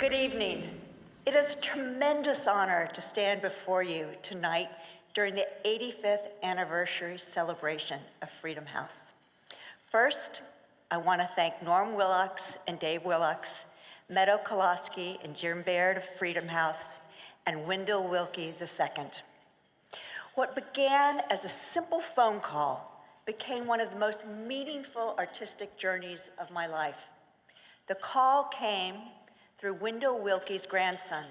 Good evening. It is a tremendous honor to stand before you tonight during the 85th anniversary celebration of Freedom House. First, I want to thank Norm Willocks and Dave Willocks, Meadow Koloski and Jim Baird of Freedom House, and Wendell Wilkie II. What began as a simple phone call became one of the most meaningful artistic journeys of my life. The call came through Wendell Wilkie's grandson,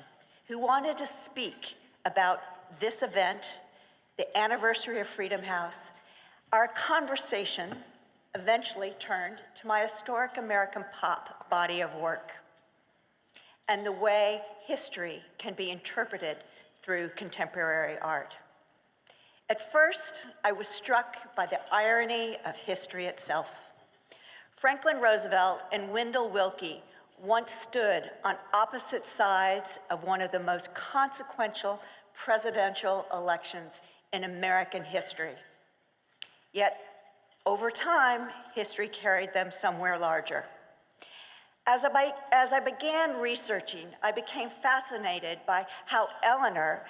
who wanted to speak about this event, the anniversary of Freedom House. Our conversation eventually turned to my historic American pop body of work and the way history can be interpreted through contemporary art. At first, I was struck by the irony of history itself. Franklin Roosevelt and Wendell Wilkie once stood on opposite sides of one of the most consequential presidential elections in American history. Yet, over time, history carried them somewhere larger. As I began researching, I became fascinated by how Eleanor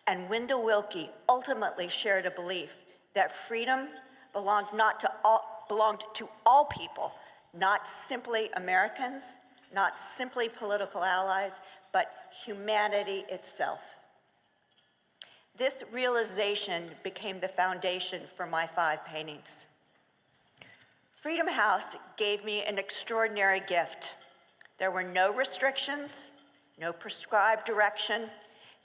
and Wendell Wilkie ultimately shared a belief that freedom belonged to all people, not simply Americans, not simply political allies, but humanity itself. This realization became the foundation for my 5 paintings. Freedom House gave me an extraordinary gift. There were no restrictions, no prescribed direction.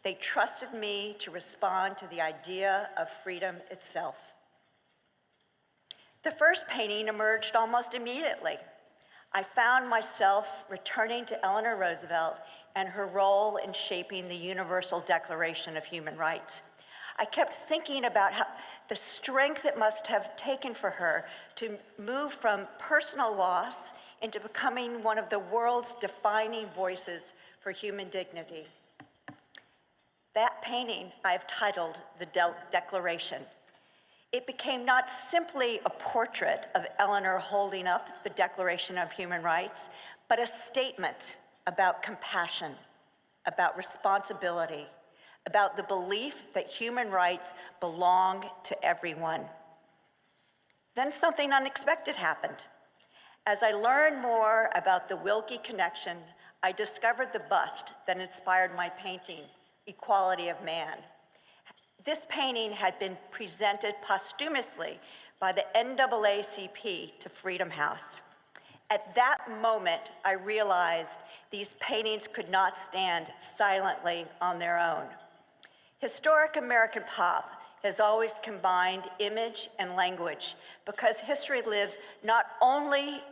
They trusted me to respond to the idea of freedom itself. The first painting emerged almost immediately. I found myself returning to Eleanor Roosevelt and her role in shaping the Universal Declaration of Human Rights. I kept thinking about how the strength it must have taken for her to move from personal loss into becoming one of the world's defining voices for human dignity. That painting I've titled The Declaration. It became not simply a portrait of Eleanor holding up the Declaration of Human Rights, but a statement about compassion, about responsibility, about the belief that human rights belong to everyone. Then something unexpected happened. As I learned more about the Wilkie connection, I discovered the bust that inspired my painting, Equality of Man. This painting had been presented posthumously by the NAACP to Freedom House. At that moment, I realized these paintings could not stand silently on their own. Historic American pop has always combined image and language because history lives not only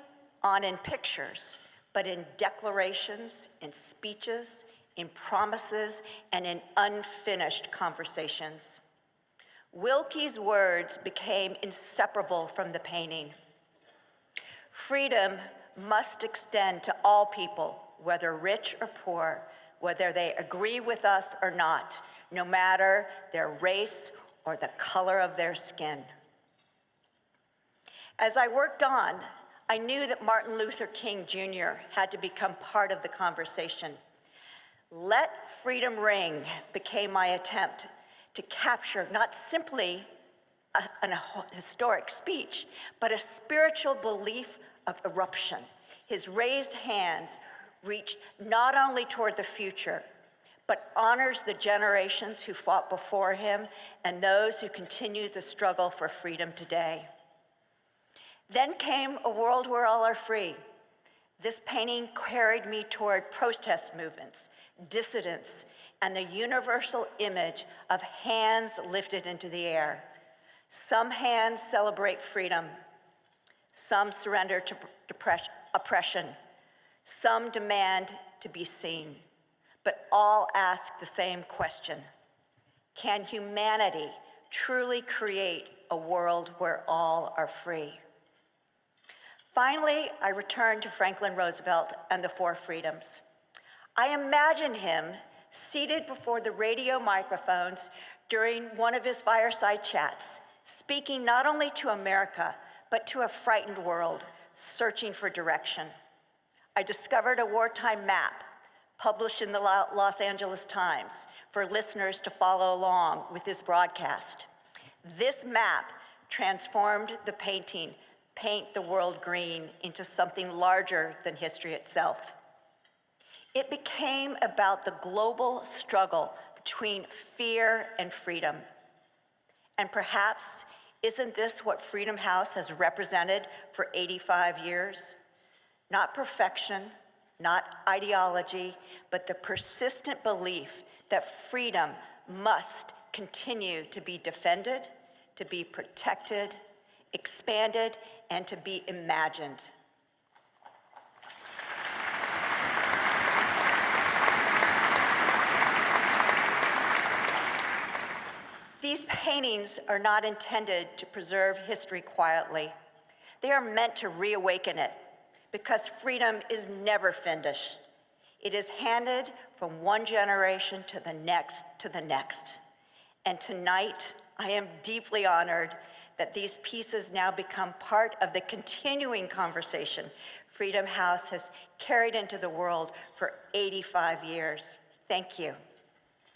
on in pictures, but in declarations, in speeches, in promises, and in unfinished conversations. Wilkie's words became inseparable from the painting. Freedom must extend to all people, whether rich or poor, whether they agree with us or not, no matter their race or the color of their skin. As I worked on, I knew that Martin Luther King Jr. had to become part of the conversation. Let Freedom Ring became my attempt to capture not simply a historic speech, but a spiritual belief of eruption. His raised hands reach not only toward the future, but honors the generations who fought before him and those who continue the struggle for freedom today. Then came a world where all are free. This painting carried me toward protest movements, dissidents, and the universal image of hands lifted into the air. Some hands celebrate freedom. Some surrender to oppression. Some demand to be seen. But all ask the same question: can humanity truly create a world where all are free? Finally, I returned to Franklin Roosevelt and the 4 freedoms. I imagine him seated before the radio microphones during one of his fireside chats, speaking not only to America, but to a frightened world, searching for direction. I discovered a wartime map published in the Los Angeles Times for listeners to follow along with this broadcast. This map transformed the painting, Paint the World Green, into something larger than history itself. It became about the global struggle between fear and freedom. And perhaps, isn't this what Freedom House has represented for 85 years? Not perfection, not ideology, but the persistent belief that freedom must continue to be defended, to be protected, expanded, and to be imagined. These paintings are not intended to preserve history quietly. They are meant to reawaken it, because freedom is never finished. It is handed from one generation to the next to the next. And tonight, I am deeply honored that these pieces now become part of the continuing conversation Freedom House has carried into the world for 85 years. Thank you.